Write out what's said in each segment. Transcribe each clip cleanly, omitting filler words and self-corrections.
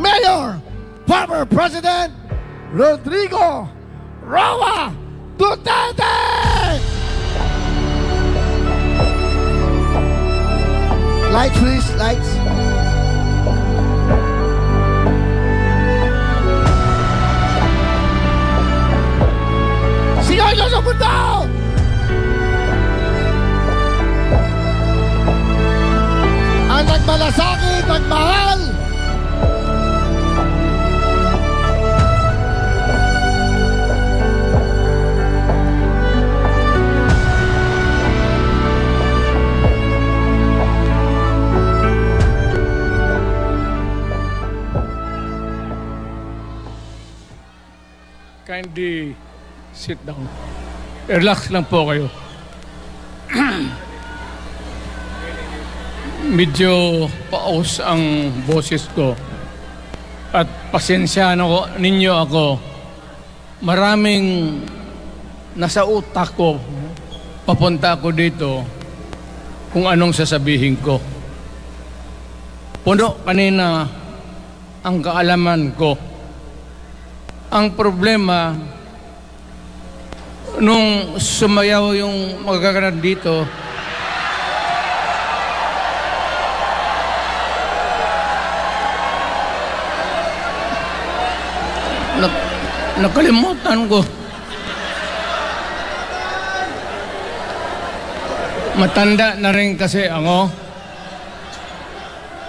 Mayor, former President Rodrigo Roa Duterte! Lights, please, lights. Sigaw sa mundo! Ang nagmalasakit, nagmahal. Kindly sit down. Relax lang po kayo. Medyo paus ang boses ko. At pasensyahan ninyo ako. Maraming nasa utak ko. Papunta ako dito kung anong sasabihin ko. Puno kanina ang kaalaman ko. Ang problema, nung sumayaw yung magkakaroon dito, nakalimutan ko. Matanda na rin kasi ako.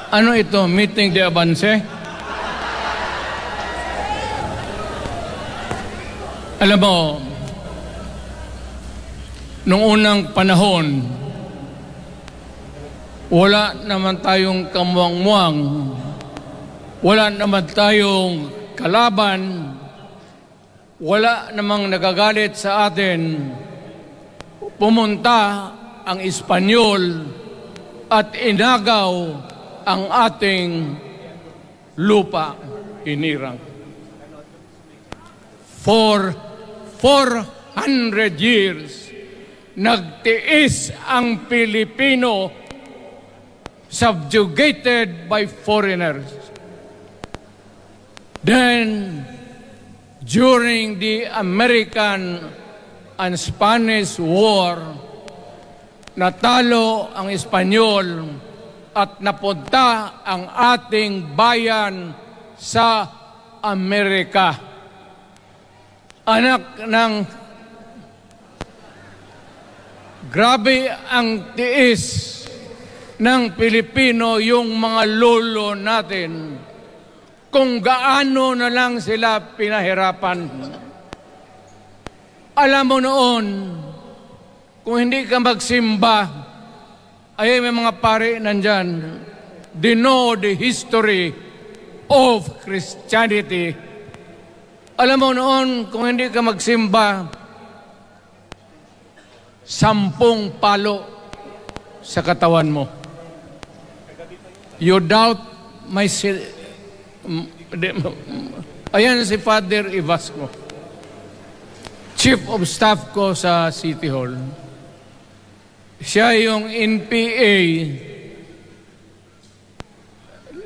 Ano ito? Meeting de Avance? Alam mo, nung unang panahon, wala naman tayong kamuang-muang, wala naman tayong kalaban, wala namang nagagalit sa atin. Pumunta ang Espanyol at inagaw ang ating lupa, hinirang. For 400 years, nagtiis ang Pilipino, subjugated by foreigners. Then, during the American and Spanish War, natalo ang Espanyol at napunta ang ating bayan sa Amerika. Anak ng grabe ang tiis ng Pilipino, yung mga lolo natin, kung gaano na lang sila pinahirapan. Alam mo noon, kung hindi ka magsimba, ay may mga pare nandyan, they know the history of Christianity. Alam mo noon, kung hindi ka magsimba, 10 palo sa katawan mo. You doubt my... Ayan si Father Ibasco, Chief of Staff ko sa City Hall. Siya yung NPA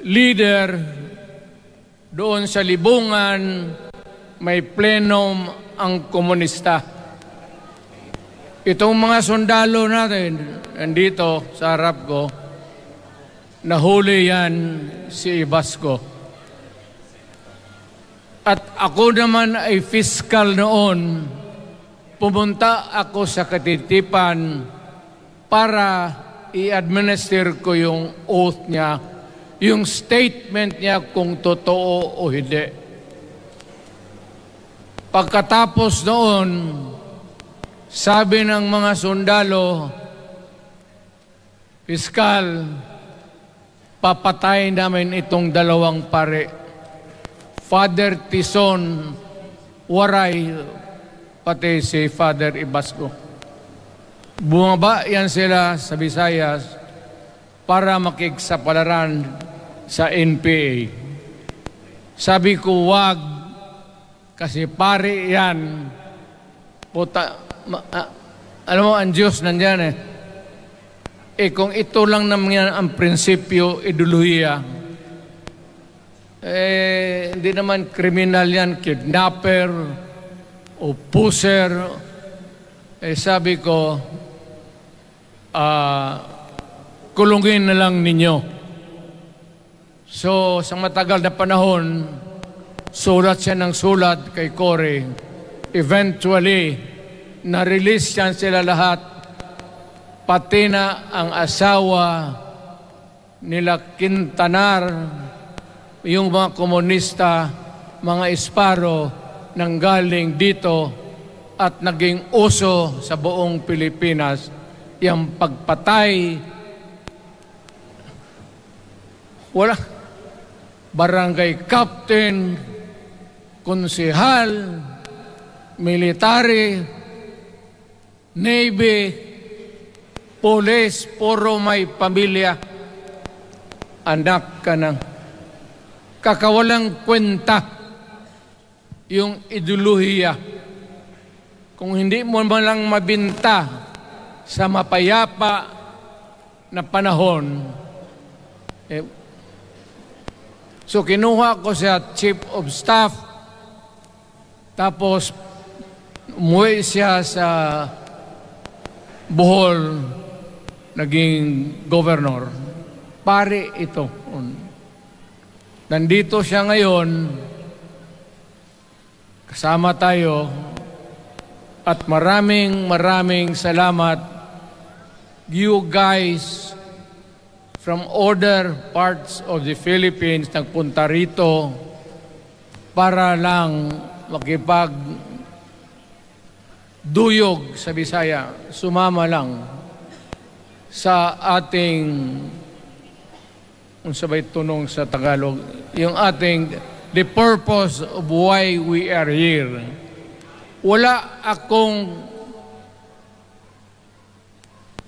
leader doon sa Libungan. May plenum ang komunista. Itong mga sundalo natin, nandito sa harap ko, nahuli yan si Ibasco. At ako naman ay fiscal noon, pumunta ako sa Katitipan para i-administer ko yung oath niya, yung statement niya kung totoo o hindi. Pagkatapos noon, sabi ng mga sundalo, Piskal, papatay namin itong 2 pare. Father Tison, Waray, pati si Father Ibasco. Bumaba yan sila sa Visayas para makigsapalaran sa NPA. Sabi ko, wag. Kasi pare yan, puta, alam mo, ang Diyos nandyan eh. Kung ito lang naman yan ang prinsipyo, ideolohiya, Hindi naman kriminal yan, kidnapper o pusher. Sabi ko, kulungin na lang ninyo. So, sa matagal na panahon, sulat siya ng sulat kay Cory. Eventually, na-release yan sila lahat, pati na ang asawa nila Quintanar, yung mga komunista, mga Esparo, nanggaling dito at naging uso sa buong Pilipinas, yung pagpatay. Wala. Barangay captain, konsehal, military, navy, police, puro may pamilya. Anak ka ng kakawalang kwenta yung ideolohiya. Kung hindi mo man lang mabinta sa mapayapa na panahon, so kinuha ko siya Chief of Staff, tapos umuwi siya sa Bohol, naging governor. Pare ito. Nandito siya ngayon, kasama tayo, at maraming salamat. You guys from other parts of the Philippines nagpunta rito para lang makipagduyog sa Bisaya, sumama lang sa ating, kung sabay tunong sa Tagalog, yung ating, the purpose of why we are here. Wala akong,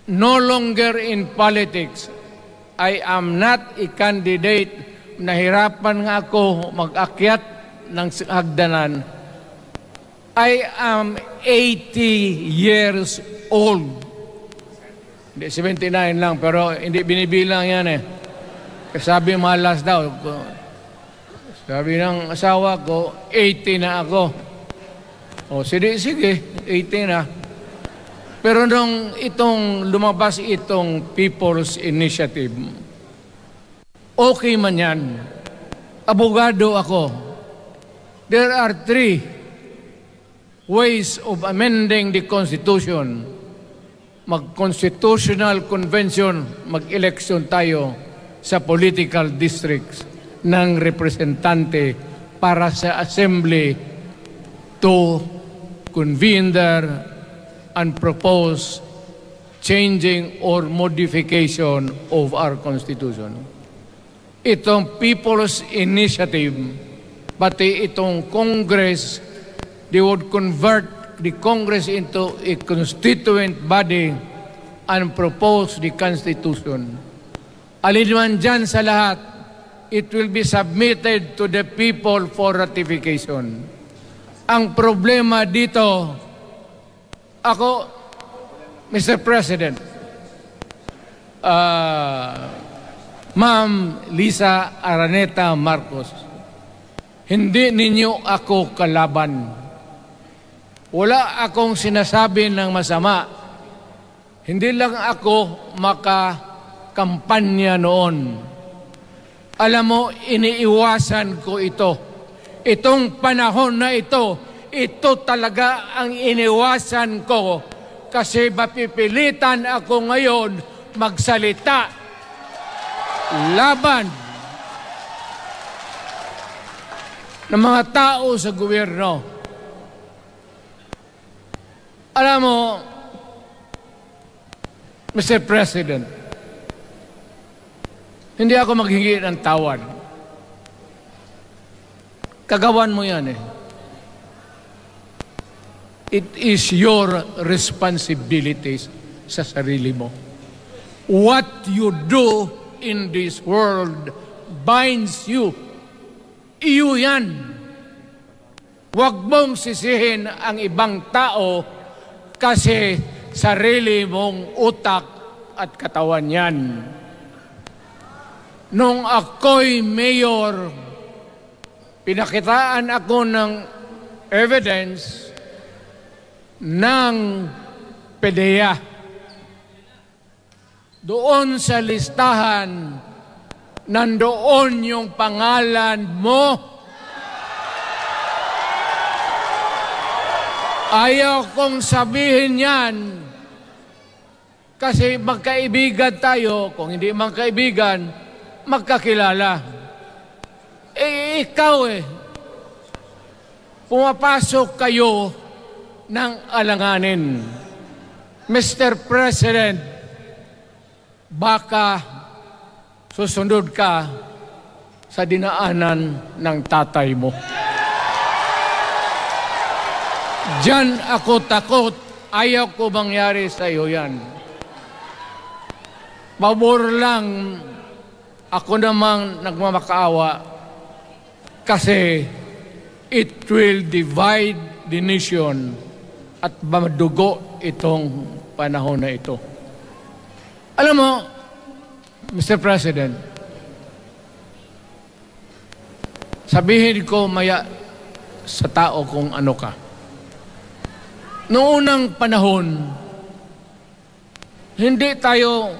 no longer in politics. I am not a candidate. Nahirapan nga ako mag-akyat ng hagdanan. I am 80 years old. Hindi, 79 lang, pero hindi binibilang yan eh. Sabi malas daw. Sabi ng asawa ko, 80 na ako. O, sige, 80 na. Pero nung lumabas itong People's Initiative, okay man yan. Abogado ako. There are 3 ways of amending the Constitution. Mag-constitutional convention, mag-election tayo sa political districts ng representante para sa assembly to convene there and propose changing or modification of our Constitution. Itong People's Initiative, pati itong Congress, they would convert the Congress into a constituent body and propose the Constitution. Alin man dyan sa lahat, it will be submitted to the people for ratification. Ang problema dito, ako, Mr. President, Ma'am Lisa Araneta Marcos, hindi ninyo ako kalaban. Wala akong sinasabi ng masama. Hindi lang ako makakampanya noon. Alam mo, iniiwasan ko ito. Itong panahon na ito talaga ang iniwasan ko kasi mapipilitan ako ngayon magsalita laban ng mga tao sa gobyerno. Alam mo, Mr. President, hindi ako maghingi ng tawad. Kagawan mo yan eh. It is your responsibilities sa sarili mo. What you do in this world binds you. Iyo yan. Huwag mong sisihin ang ibang tao kasi sarili mong utak at katawan yan. Nung ako'y mayor pinakitaan ako ng evidence ng PDEA. Doon sa listahan, nandoon yung pangalan mo. Ayaw kong sabihin yan kasi magkaibigan tayo. Kung hindi magkaibigan, magkakilala. Ikaw pumapasok kayo ng alanganin. Mr. President, baka susunod ka sa dinaanan ng tatay mo. Diyan ako takot. Ayaw ko mangyari sa iyo yan. Pabor lang, ako namang nagmamakaawa kasi it will divide the nation at madugo itong panahon na ito. Alam mo, Mr. President, sabihin ko maya sa tao kung ano ka. Noong unang panahon, hindi tayo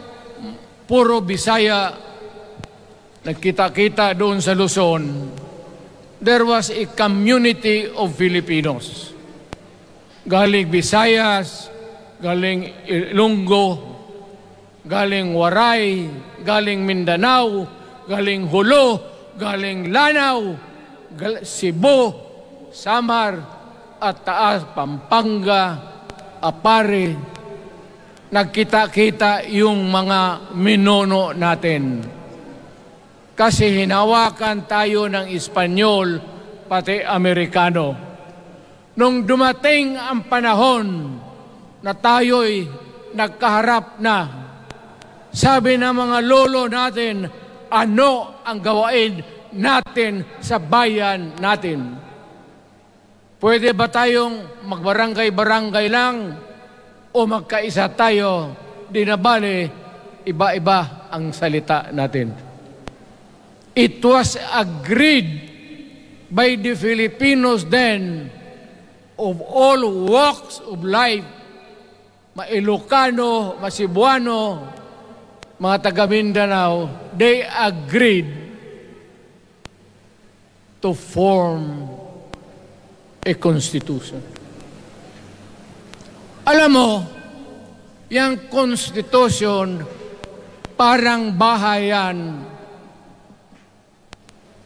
puro Bisaya, nagkita-kita doon sa Luzon. There was a community of Filipinos. Galing Visayas, galing Ilonggo, galing Waray, galing Mindanao, galing Hulo, galing Lanao, Cebu, Samar, at Taas, Pampanga, Apare. Nagkita-kita yung mga minono natin. Kasi hinawakan tayo ng Espanyol, pati Amerikano. Nung dumating ang panahon na tayo'y nagkaharap na, sabi ng mga lolo natin, ano ang gawain natin sa bayan natin? Pwede ba tayong magbarangay-barangay lang o magkaisa tayo? Di na bale, iba-iba ang salita natin. It was agreed by the Filipinos then of all walks of life, Ma-Ilocano, Ma-Cebuano, mga taga Mindanao, they agreed to form a constitution. Alam mo, yung constitution parang bahayan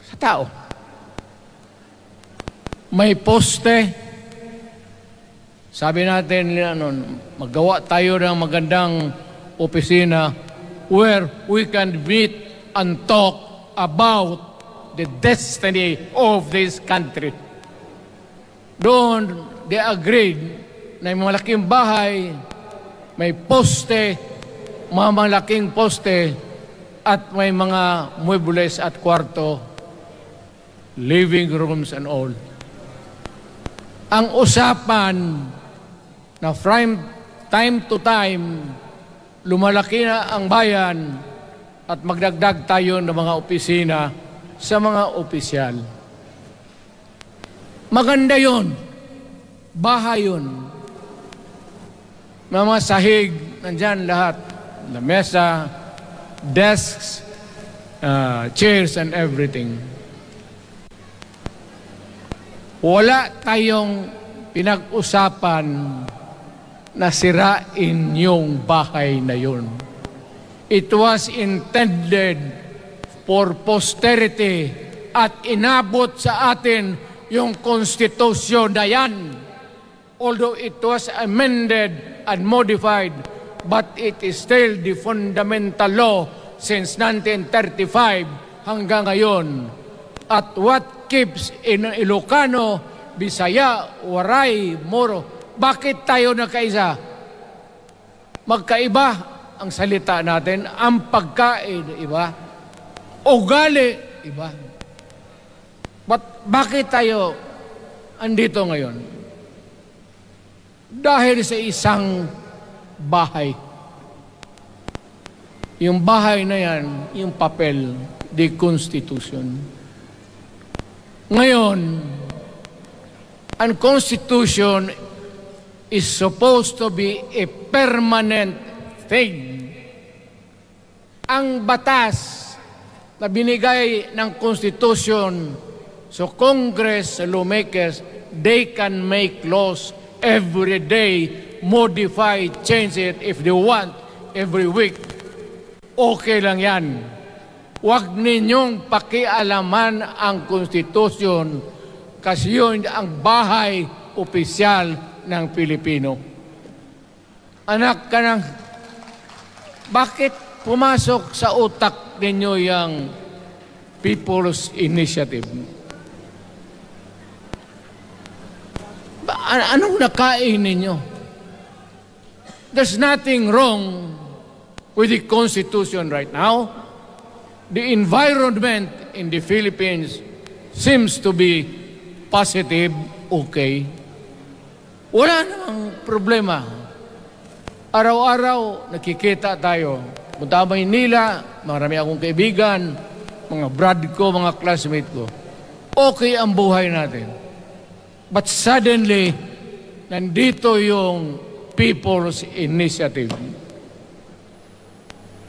sa tao. May poste. Sabi natin, magawa tayo ng magandang opisina where we can meet and talk about the destiny of this country. Doon, they agreed na may malaking bahay, may poste, mga malaking poste, at may mga muebles at kwarto, living rooms and all. Ang usapan na from time to time, lumalaki na ang bayan at magdagdag tayo ng mga opisina sa mga opisyal. Maganda yun. Bahay yun. Mga sahig, nandyan lahat. Lamesa, desks, chairs and everything. Wala tayong pinag-usapan na sirain yung bahay na yun. It was intended for posterity at inabot sa atin yung konstitusyon na yan. Although it was amended and modified, but it is still the fundamental law since 1935 hanggang ngayon. At what keeps in Ilocano, Bisaya, Waray, Moro, bakit tayo nagkaisa? Magkaiba ang salita natin, ang pagkain, iba. Ugali, iba. Bakit tayo andito ngayon? Dahil sa isang bahay. Yung bahay na yan, yung papel, the Constitution. Ngayon, ang Constitution is supposed to be a permanent thing. Ang batas na binigay ng Constitution sa Congress, sa lawmakers, they can make laws every day, modify, change it if they want, every week. Okay lang yan. Huwag ninyong pakialaman ang Constitution kasi yun ang bahay opisyal ng Pilipino. Anak ka ng... Bakit pumasok sa utak ninyo yung People's Initiative? Anong nakain ninyo? There's nothing wrong with the Constitution right now. The environment in the Philippines seems to be positive, okay. Wala namang problema. Araw-araw, nakikita tayo. Punta Maynila, marami akong kaibigan, mga brad ko, mga classmate ko. Okay ang buhay natin. But suddenly, nandito yung People's Initiative.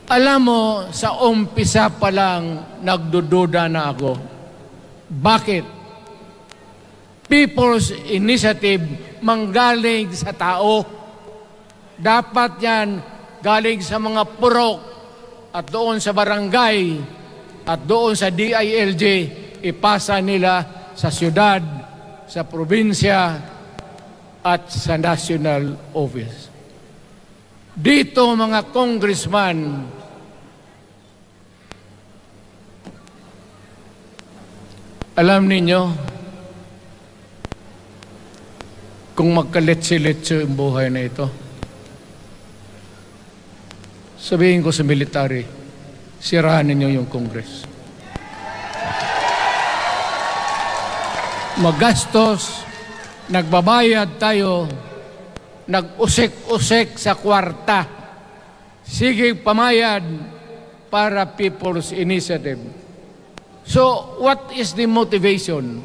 Alam mo, sa umpisa pa lang, nagdududa na ako. Bakit? People's Initiative manggaling sa tao. Dapat yan galing sa mga purok at doon sa barangay at doon sa DILG, ipasa nila sa syudad, sa probinsya at sa national office. Dito mga congressman, alam ninyo, kung magkaletse-letse yung buhay na ito, sabihin ko sa military, sirahan ninyo yung Congress. Magastos, nagbabayad tayo, nag-usik-usik sa kwarta. Sige pamayad para People's Initiative. So, what is the motivation?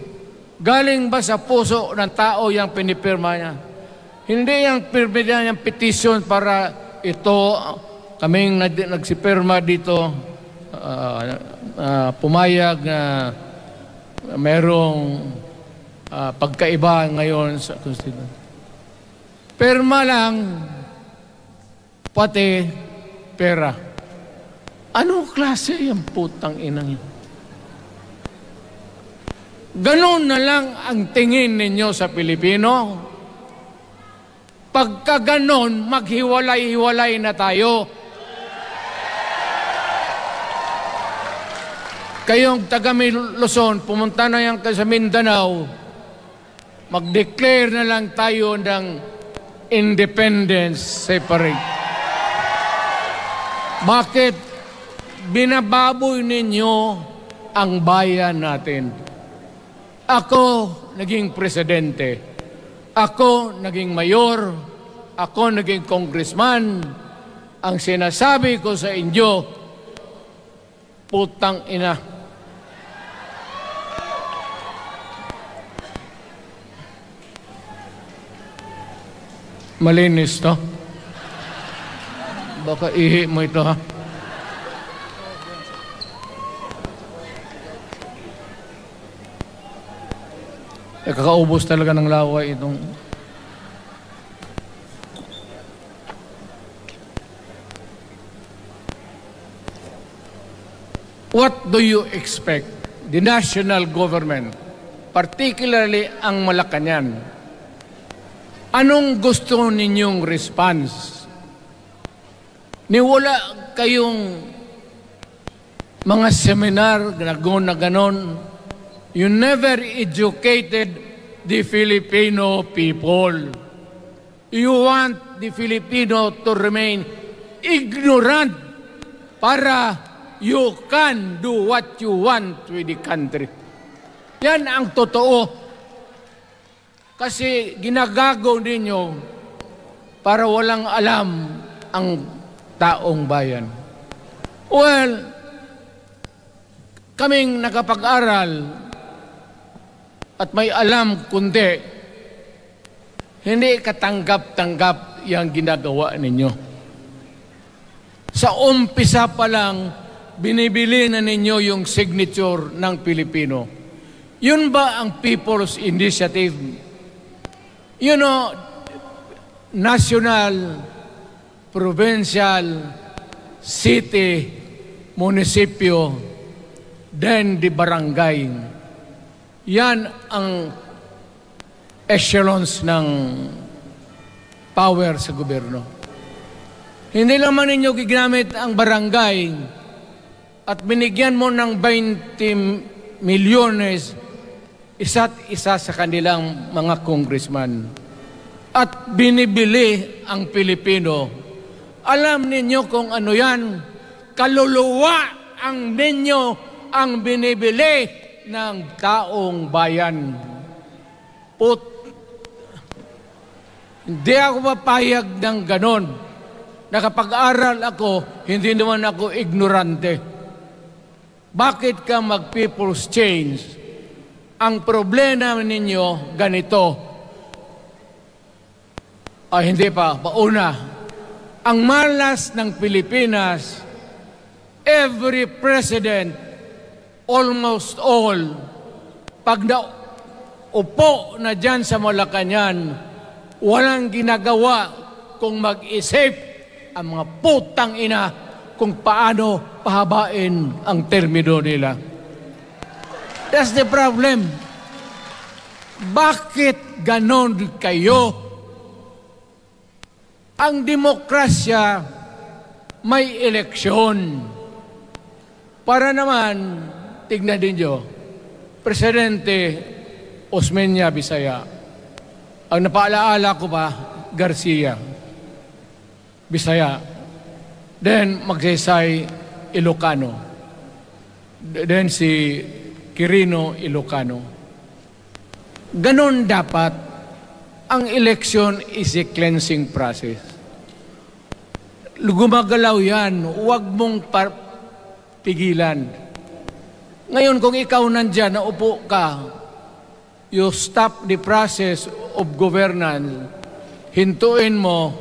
Galing ba sa puso ng tao yung pinipirma niya? Hindi yung pirma niya yung petition para ito, kaming nagsipirma dito, pumayag na merong pagkaiba ngayon sa Constitution. Pirma lang, pati pera. Anong klase yung putang inang yun? Ganon na lang ang tingin ninyo sa Pilipino. Pagka ganon, maghiwalay-hiwalay na tayo. Kayong taga Luzon, pumunta na yan sa Mindanao, mag-declare na lang tayo ng independence separate. Bakit binababoy ninyo ang bayan natin? Ako naging presidente, ako naging mayor, ako naging congressman. Ang sinasabi ko sa inyo, putang ina. Malinis to. Baka ihi mo ito ha. Kakaubos talaga ng laway itong... What do you expect the national government, particularly ang Malacanang? Anong gusto ninyong response? Niwala kayong mga seminar na ganon. You never educated the Filipino people. You want the Filipino to remain ignorant para you can do what you want with the country. Yan ang totoo. Kasi ginagago ninyo para walang alam ang taong bayan. Well, kaming nakapag-aral, at may alam, kundi hindi katanggap-tanggap yung ginagawa ninyo. Sa umpisa pa lang, binibili na ninyo yung signature ng Pilipino. Yun ba ang People's Initiative? You know, national, provincial, city, munisipyo, then di barangay. Yan ang echelons ng power sa gobyerno. Hindi naman ninyo ginamit ang barangay at binigyan mo ng 20 milyones isa't isa sa kanilang mga congressman. At binibili ang Pilipino. Alam ninyo kung ano yan? Kaluluwa ang ninyo ang binibili ng taong bayan. Hindi ako papayag ng ganon. Nakapag-aral ako, hindi naman ako ignorante. Bakit ka mag-people's change? Ang problema ninyo, ganito. Hindi pa, pauna. Ang malas ng Pilipinas, every president, almost all, pag naupo na dyan sa Malacanang, walang ginagawa kung mag-isip ang mga putang ina kung paano pahabain ang termino nila. That's the problem. Bakit ganon kayo? Ang demokrasya may eleksyon. Para naman, tignan din nyo, Presidente Osmeña Bisaya, ang napaalaala ko pa, Garcia, Bisaya, then Magsaysay, Ilocano, then si Quirino, Ilocano. Ganon dapat. Ang election is a cleansing process. Gumagalaw yan, huwag mong pigilan. Ngayon, kung ikaw nandyan, naupo ka, you stop the process of governance, hintuin mo,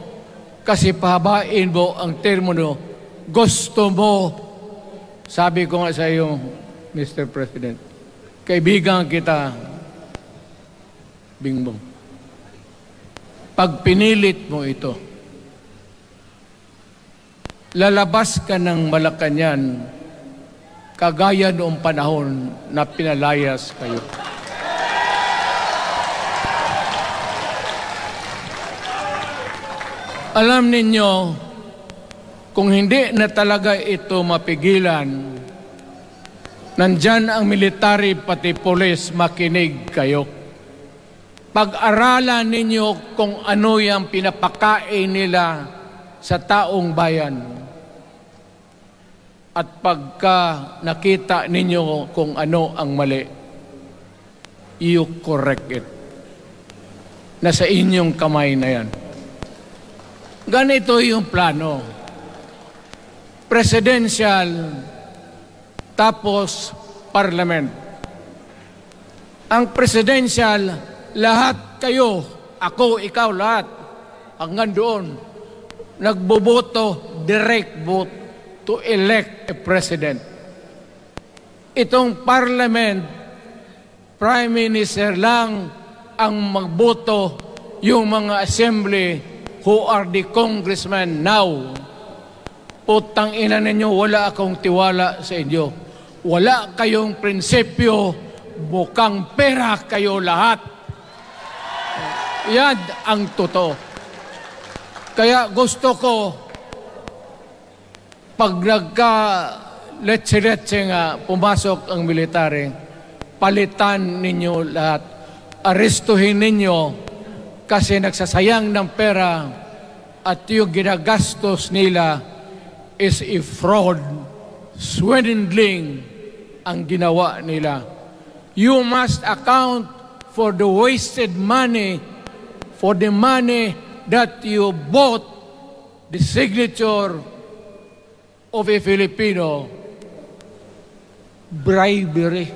kasi pahabain mo ang termino, gusto mo. Sabi ko nga sa iyo, Mr. President, kaibigan kita, Bingbong. Pag pinilit mo ito, lalabas ka ng Malacanang kagaya noong panahon na pinalayas kayo. Alam ninyo, kung hindi na talaga ito mapigilan, nandyan ang military pati polis, makinig kayo. Pag-aralan ninyo kung ano yung pinapakain nila sa taong bayan. At pagka nakita ninyo kung ano ang mali, you correct it. Nasa inyong kamay na yan. Ganito yung plano. Presidential, tapos parliament. Ang presidential, lahat kayo, ako, ikaw, lahat, hanggang doon, nagboboto, direct vote to elect a president. Itong parliament, prime minister lang ang magboto, yung mga assembly who are the congressmen now. Putang ina ninyo, wala akong tiwala sa inyo. Wala kayong prinsipyo, bukang pera kayo lahat. Yan ang totoo. Kaya gusto ko, pag nagka-letse-letse nga pumasok ang military, palitan ninyo lahat. Arestuhin ninyo kasi nagsasayang ng pera at yung ginagastos nila is a fraud, swindling ang ginawa nila. You must account for the wasted money, for the money that you bought the signature of a Filipino. Bribery.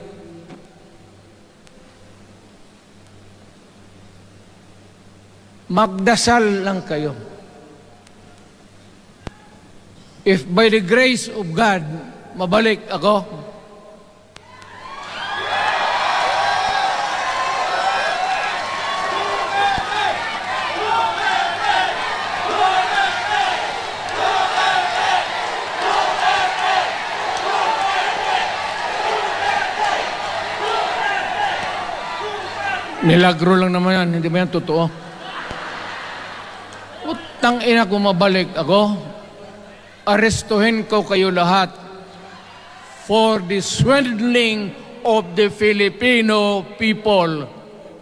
magdasal lang kayo. If by the grace of God, mabalik ako, milagro lang naman yan, hindi ba yan totoo? Utang ina kung mabalik ako, arestuhin ko kayo lahat for the swindling of the Filipino people.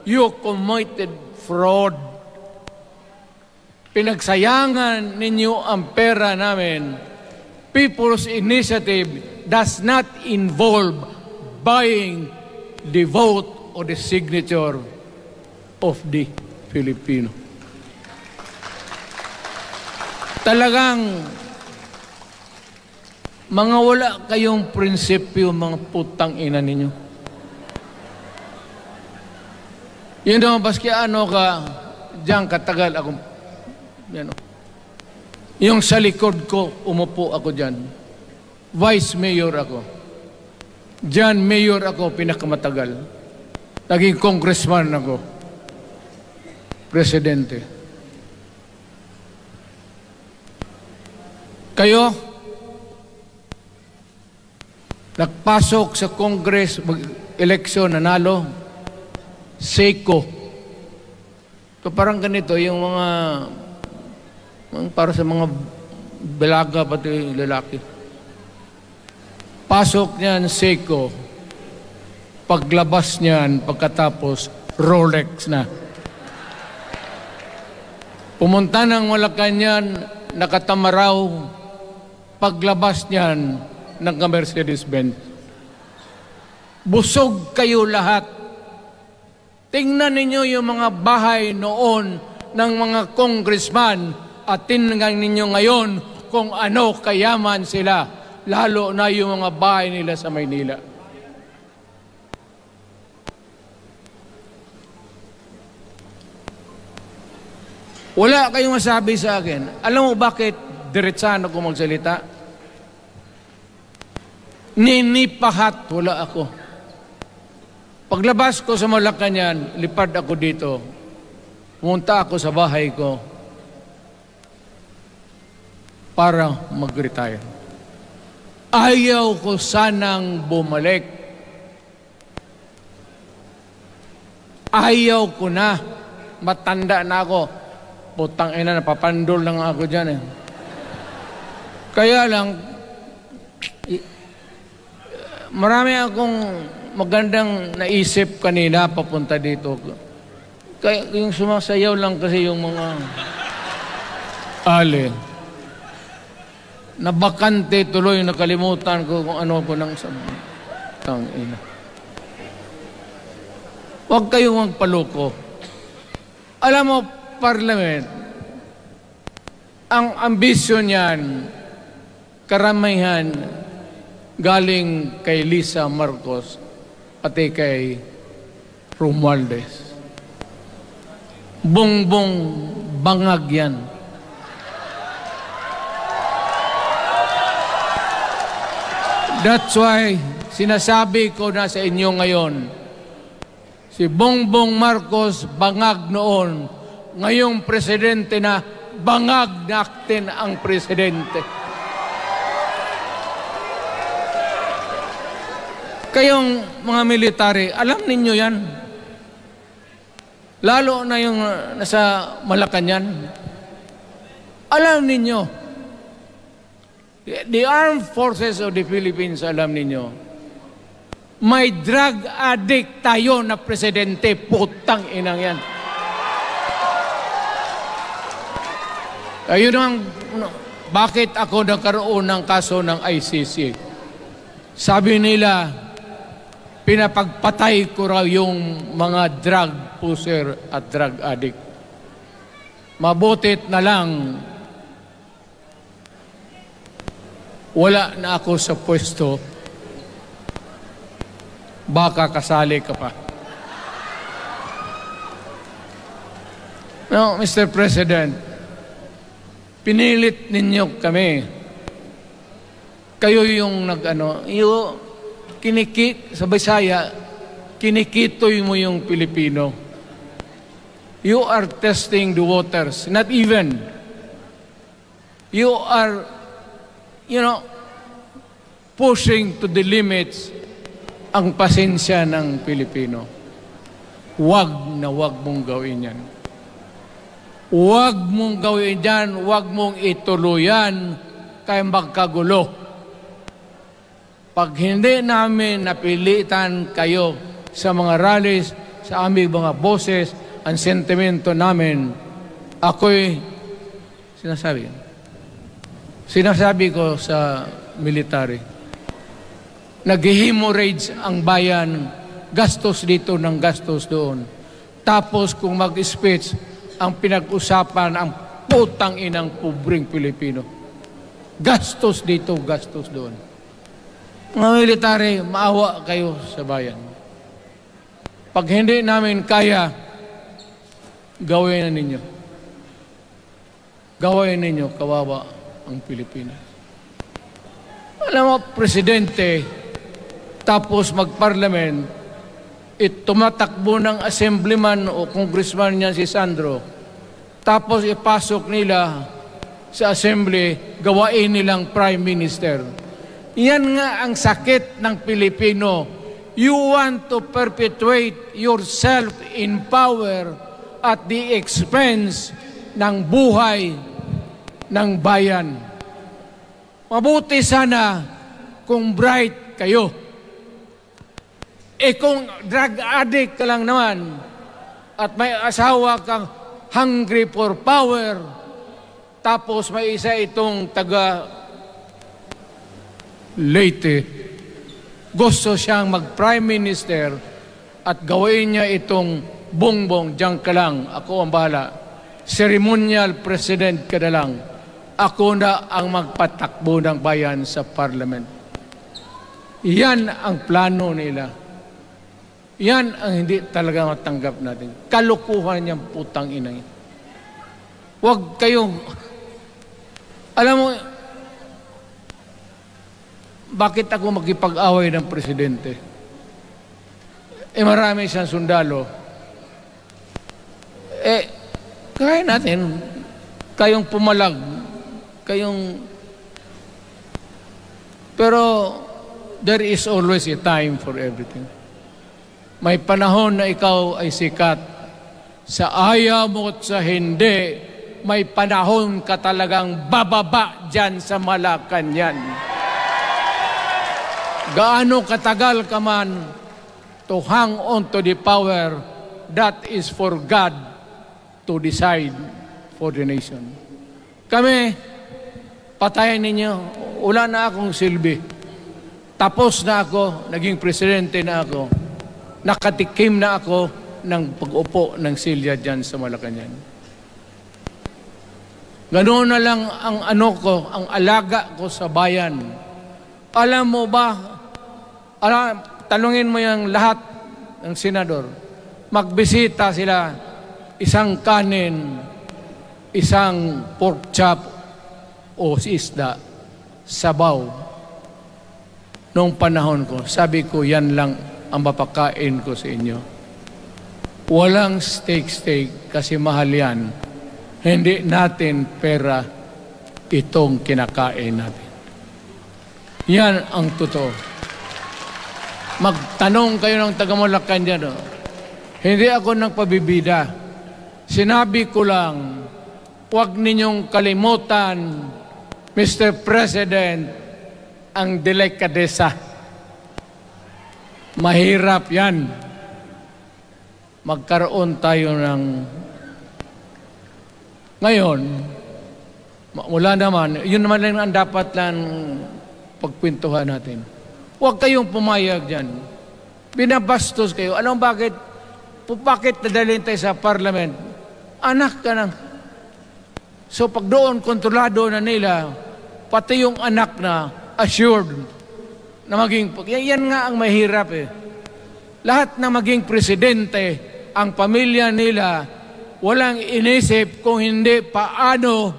You committed fraud. Pinagsayangan ninyo ang pera namin. People's Initiative does not involve buying the vote or the signature of the Filipino. Talagang mga wala kayong prinsipyo, mga putang ina ninyo. Yun naman, baski ano ka, diyan katagal ako, yan o. Yung sa likod ko, umupo ako diyan. Vice Mayor ako. Diyan, Mayor ako, pinakamatagal. Naging congressman ako. Presidente. Kayo, nagpasok sa Congress, eleksyon, nanalo, Seiko. So parang ganito, yung mga para sa mga balaga, pati lalaki. Pasok niyan, Seiko. Paglabas niyan, pagkatapos, Rolex na. Pumunta ng Malacanang, nakatamaraw, paglabas niyan, ng Mercedes-Benz. Busog kayo lahat. Tingnan ninyo yung mga bahay noon ng mga congressman at tingnan ninyo ngayon kung ano kayaman sila, lalo na yung mga bahay nila sa Maynila. Wala kayong masabi sa akin. Alam mo bakit diretsahan ako magsalita? Ninipahat, wala ako. Paglabas ko sa Malacanang, lipad ako dito. Pumunta ako sa bahay ko para mag-retire. Ayaw ko sanang bumalik. Ayaw ko na. Matanda na ako. Putang ina, napapandol lang ako dyan eh. Kaya lang, marami akong magandang naisip kanina papunta dito. Kaya yung sumasayaw lang kasi yung mga ali. Nabakante tuloy, nakalimutan ko kung ano ko nang tangina. Huwag kayong magpaloko. Alam mo, Parliament, ang ambisyon niyan, karamihan galing kay Lisa Marcos pati kay Romualdez. Bongbong bangag yan. That's why sinasabi ko na sa inyo ngayon, si Bongbong Marcos bangag noon, ngayong presidente na bangag natin ang presidente. Kayong mga military, alam ninyo yan. Lalo na yung nasa Malacanang. Alam ninyo. The Armed Forces of the Philippines, alam ninyo. May drug addict tayo na presidente. Putang inang yan. Ayun ang, bakit ako nagkaroon ng kaso ng ICC? Sabi nila, pinapagpatay ko raw yung mga drug pusher at drug addict. Mabutit na lang, wala na ako sa pwesto, baka kasali ka pa. No, Mr. President, pinilit ninyo kami. Kayo yung sa Bisaya, kinikitoy mo yung Pilipino. You are testing the waters, not even. You are, pushing to the limits ang pasensya ng Pilipino. Wag mong gawin yan. Wag mong gawin yan, wag mong ituluyan kaya magkagulo. Pag hindi namin napilitan kayo sa mga rallies, sa aming mga boses, ang sentimento namin, ako'y sinasabi ko sa military, nag-hemorrhage ang bayan, gastos dito ng gastos doon. Tapos kung mag-speech, ang pinag-usapan ang putang inang pobreng Pilipino. Gastos dito, gastos doon. Mga military, maawa kayo sa bayan. Pag hindi namin kaya, gawin na ninyo. Gawin ninyo, kawawa ang Pilipinas. Alam mo, presidente, tapos mag-parliament, tumatakbo ng assemblyman o congressman niya si Sandro, tapos ipasok nila sa assembly, gawain nilang prime minister. Yan nga ang sakit ng Pilipino. You want to perpetuate yourself in power at the expense ng buhay ng bayan. Mabuti sana kung bright kayo. Kung drug addict ka lang naman at may asawa kang hungry for power, tapos may isa itong taga Leyte, gusto siyang mag-prime minister at gawin niya itong bongbong, diyan ka lang, ako ang bahala. Ceremonial president ka na lang. Ako na ang magpatakbo ng bayan sa parliament. Yan ang plano nila. Yan ang hindi talaga matanggap natin. Kalukuhan niyang putang inang. Huwag kayong, alam mo, bakit ako makipag-away ng presidente? Marami siyang sundalo. Kaya natin, kayong pumalag, pero there is always a time for everything. May panahon na ikaw ay sikat. Sa ayaw mo at sa hindi, may panahon ka talagang bababa dyan sa Malacanang. Gaano katagal ka man to hang on to the power, that is for God to decide for the nation. Kami, patayin ninyo, wala na akong silbi. Tapos na ako, naging presidente na ako. Nakatikim na ako ng pag-upo ng silya dyan sa Malacanang. Ganoon na lang ang ang alaga ko sa bayan. Alam mo ba, tanungin mo yung lahat ng senador, magbisita sila, isang kanin, isang pork chop o isda, sabaw. Noong panahon ko, sabi ko, yan lang ang mapakain ko sa inyo. Walang steak kasi mahal yan. Hindi natin pera itong kinakain natin. Yan ang totoo. Magtanong kayo ng taga-Malacan dyan. Hindi ako nagpabibida. Sinabi ko lang, huwag ninyong kalimutan, Mr. President, ang delikadesa. Mahirap yan. Magkaroon tayo ng... Ngayon, wala naman, yun naman lang ang dapat lang pagkwentuhan natin. Huwag kayong pumayag dyan. Binabastos kayo. Alam bakit? Bakit nadalhin tayo sa parliament? Anak ka na. So pag doon, kontrolado na nila, pati yung anak na assured na maging... Yan nga ang mahirap eh. Lahat na maging presidente, ang pamilya nila walang inisip kung hindi paano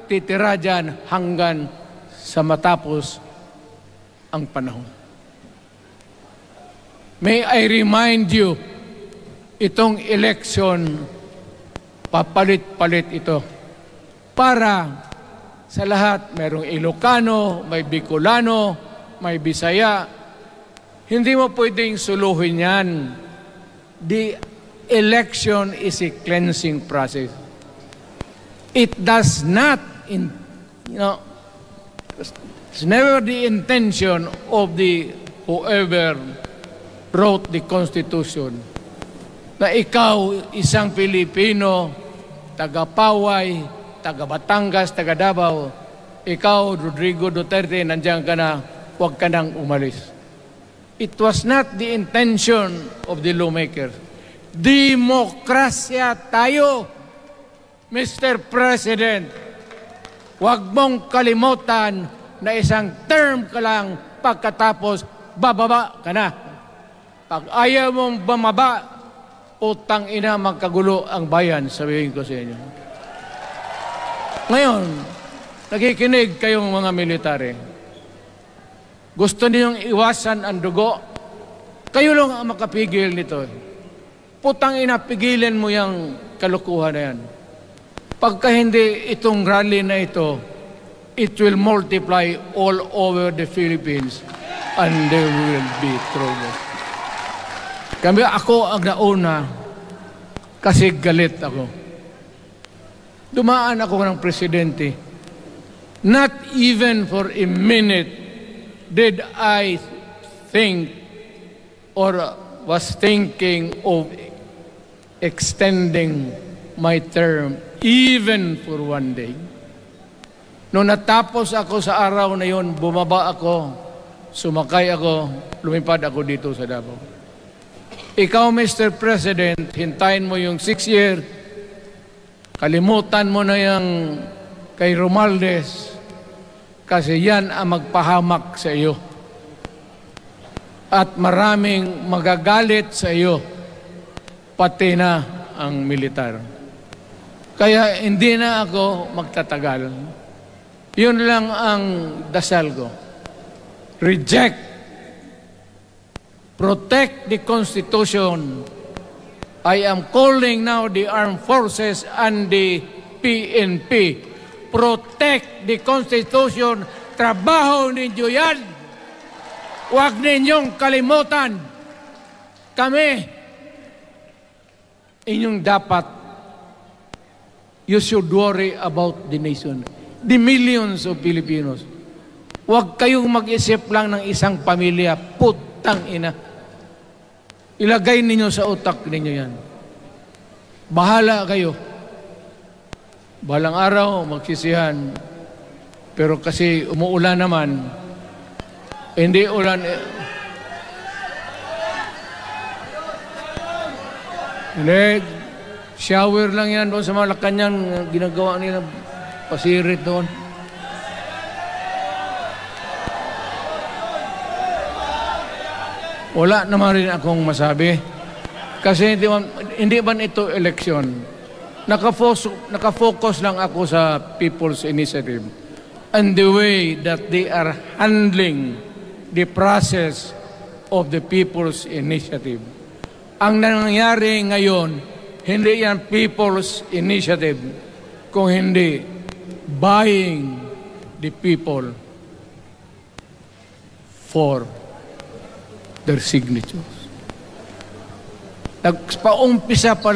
titira dyan hanggang sa matapos ang panahon. May I remind you, itong election, papalit-palit ito. Para sa lahat, mayroong Ilocano, may Bicolano, may Bisaya. Hindi mo pwedeng suluhin yan. The election is a cleansing process. It does not, it's never the intention of the whoever wrote the Constitution na ikaw, isang Pilipino, taga-Paway, taga-Batangas, taga-Davao, ikaw, Rodrigo Duterte, nandiyan ka na, huwag ka nang umalis. It was not the intention of the lawmakers. Demokrasya tayo, Mr. President. Huwag mong kalimutan na isang term ka lang pagkatapos bababa ka na. Pag ayaw mong bumaba, utang ina magkagulo ang bayan, sabihin ko sa inyo. Ngayon, nakikinig kayong mga military. Gusto niyong iwasan ang dugo? Kayo lang ang makapigil nito. Putang ina, pigilan mo yung kalukuhan na yan. Pagka hindi itong rally na ito, it will multiply all over the Philippines and there will be trouble. Ako ang nauna kasi galit ako. Dumaan ako ng presidente. Not even for a minute did I think or was thinking of extending my term even for one day. Noong natapos ako sa araw na yon, bumaba ako, sumakay ako, lumipad ako dito sa Davao. Ikaw, Mr. President, hintayin mo yung 6 year, kalimutan mo na yung kay Romualdez, kasi yan ang magpahamak sa iyo. At maraming magagalit sa iyo, pati na ang militar. Kaya hindi na ako magtatagal. Yun lang ang dasal ko. Reject. Protect the Constitution. I am calling now the armed forces and the PNP. Protect the Constitution. Trabaho ninyo yan. Huwag ninyong kalimutan. Kami, inyong dapat, you should worry about the nation. The millions of Filipinos. Huwag kayong mag-isip lang ng isang pamilya. Putang ina. Ilagay ninyo sa utak ninyo yan. Bahala kayo. Balang araw, magsisihan. Pero kasi umuulan naman, hindi ulan. Hindi, shower lang yan doon sa Malacanang, ginagawa nila, pasirit doon. Wala naman rin akong masabi. Kasi hindi man ito eleksyon. Nakafocus lang ako sa People's Initiative and the way that they are handling the process of the People's Initiative. Ang nangyayari ngayon, hindi yan People's Initiative, kung hindi buying the people for their signatures. Pag-umpisa pa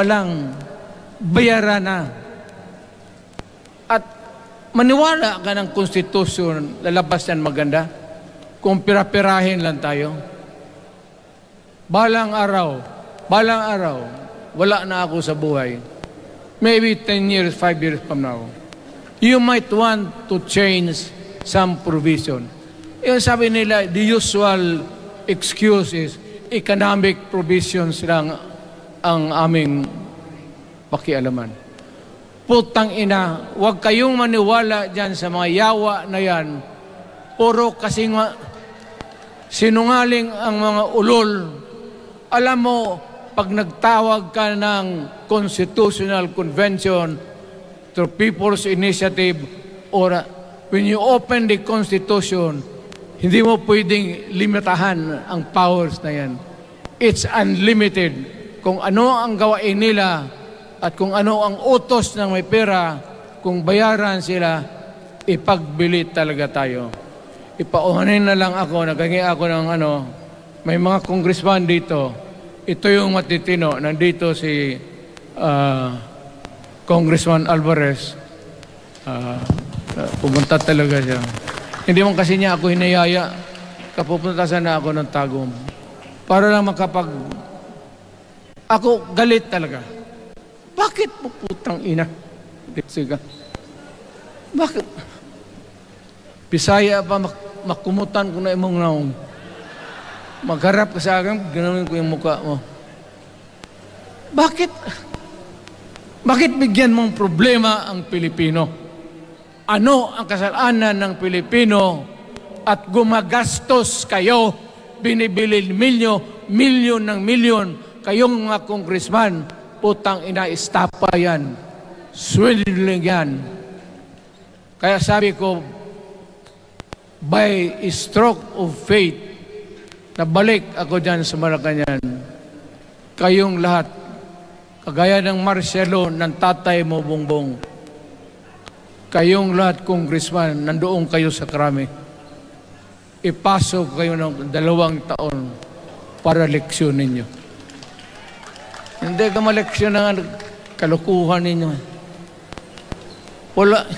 lang, bayaran na. At maniwala ka ng konstitusyon, lalabas yan maganda, kung pira-pirahin lang tayo. Balang araw, wala na ako sa buhay. Maybe 10 years, 5 years from now. You might want to change some provision. Yung sabi nila, the usual excuse is economic provisions lang ang aming pakialaman. Putang ina, huwag kayong maniwala dyan sa mga yawa na yan. Puro kasi sinungaling ang mga ulol Alam mo, pag nagtawag ka ng Constitutional Convention through People's Initiative or when you open the Constitution, hindi mo pwedeng limitahan ang powers na yan. It's unlimited. Kung ano ang gawain nila at kung ano ang utos ng may pera, kung bayaran sila, ipagbili talaga tayo. Ipauhanin na lang ako, naghingi ako ng may mga congressman dito. Ito yung matitino. Nandito si Congressman Alvarez. Pumunta talaga siya. Hindi mo kasi niya ako hinayaya. Kapupunta sana ako ng Tagum. Para lang Ako galit talaga. Bakit po putang ina? Sige. Bakit? Bisaya pa makumutan ko na imong naong. Magharap ka sa akin, ganoon ko yung mukha mo. Bakit? Bakit bigyan mong problema ang Pilipino? Ano ang kasalanan ng Pilipino at gumagastos kayo, binibili milyon ng milyon, kayong mga congressman, putang ina, istapa yan. Swindling yan. Kaya sabi ko, by stroke of fate, nabalik ako dyan sa Malacanang. Kayong lahat, kagaya ng Marcelo, ng tatay mo, Bongbong, kayong lahat, congressman, nandoon kayo sa Krami. Ipasok kayo ng 2 taon para leksyon ninyo. Hindi ka maleksyon ng kalukuhan ninyo. Wala.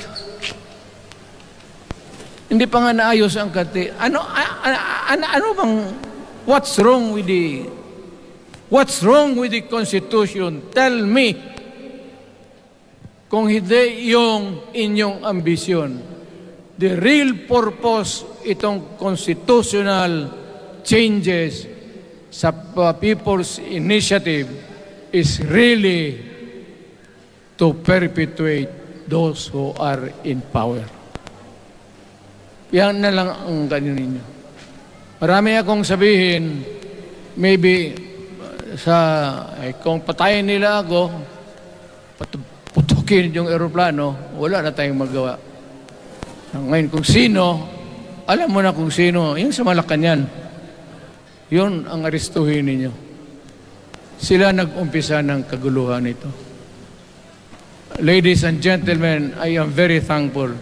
Hindi pa nga naayos ang kati. Ano bang, what's wrong with the Constitution? Tell me. Kung hindi yung inyong ambisyon. The real purpose itong constitutional changes sa People's Initiative is really to perpetuate those who are in power. Yan na lang ang ganyan ninyo. Marami akong sabihin, maybe kung patayin nila ako, putukin yung eroplano, wala na tayong magawa. Ngayon, kung sino, alam mo na kung sino, yung sa Malacanang, yun ang aristuhin ninyo. Sila nag-umpisa ng kaguluhan ito. Ladies and gentlemen, I am very thankful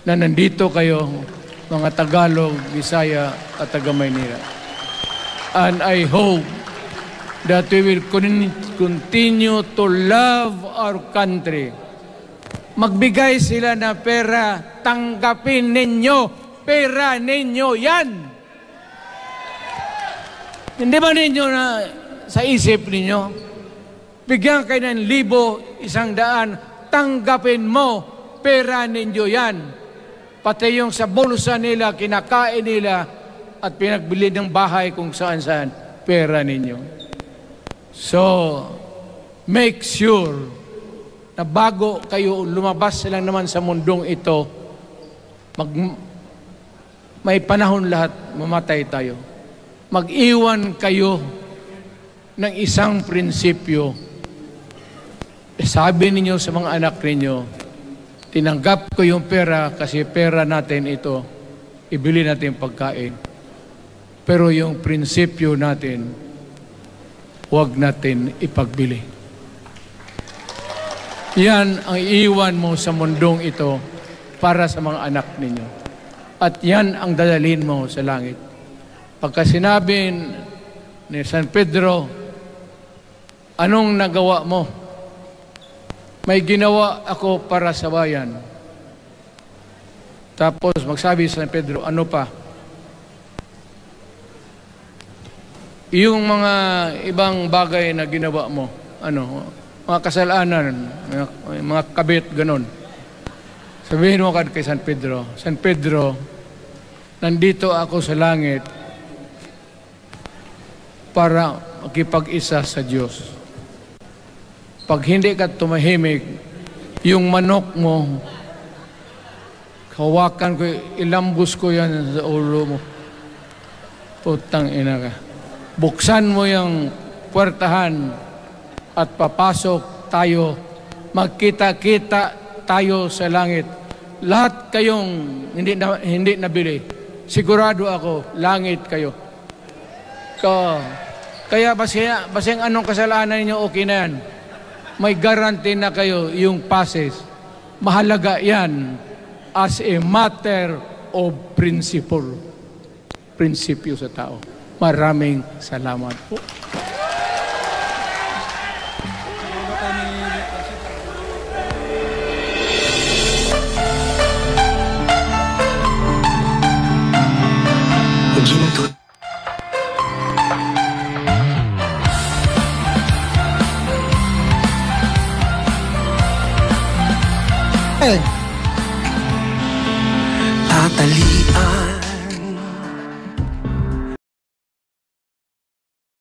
na nandito kayo, mga Tagalog, Bisaya, at taga-Maynila. And I hope that we will continue to love our country. Magbigay sila na pera, tanggapin ninyo, pera ninyo yan. Hindi ba ninyo na sa isip ninyo, bigyan kayo ng 1,000, 100, tanggapin mo, pera ninyo yan. Pati yung sa bulsa nila, kinakain nila, at pinagbili ng bahay kung saan-saan, pera ninyo. So, make sure na bago kayo lumabas lang naman sa mundong ito, may panahon lahat, mamatay tayo. Mag-iwan kayo ng isang prinsipyo. Sabi ninyo sa mga anak ninyo, tinanggap ko yung pera kasi pera natin ito, ibili natin pagkain. Pero yung prinsipyo natin, huwag natin ipagbili. Yan ang iiwan mo sa mundong ito para sa mga anak ninyo. At yan ang dadalhin mo sa langit. Pagka sinabi ni San Pedro, anong nagawa mo? May ginawa ako para sa bayan. Tapos magsabi sa San Pedro, ano pa? Yung mga ibang bagay na ginawa mo, mga kasalanan, mga kabit, ganon. Sabihin mo kay San Pedro, San Pedro, nandito ako sa langit para makipag-isa sa Diyos. Pag hindi ka tumahimik, yung manok mo, hawakan ko, ilambos ko yan sa ulo mo. Putang ina ka. buksan mo yung puwertahan at papasok tayo, magkita-kita tayo sa langit. Lahat kayong hindi nabili, sigurado ako, langit kayo. Kaya basing anong kasalanan niyo, okay na yan. May guarantee na kayo yung passes. Mahalaga yan as a matter of principle. Prinsipyo sa tao. Maraming salamat po. Hey.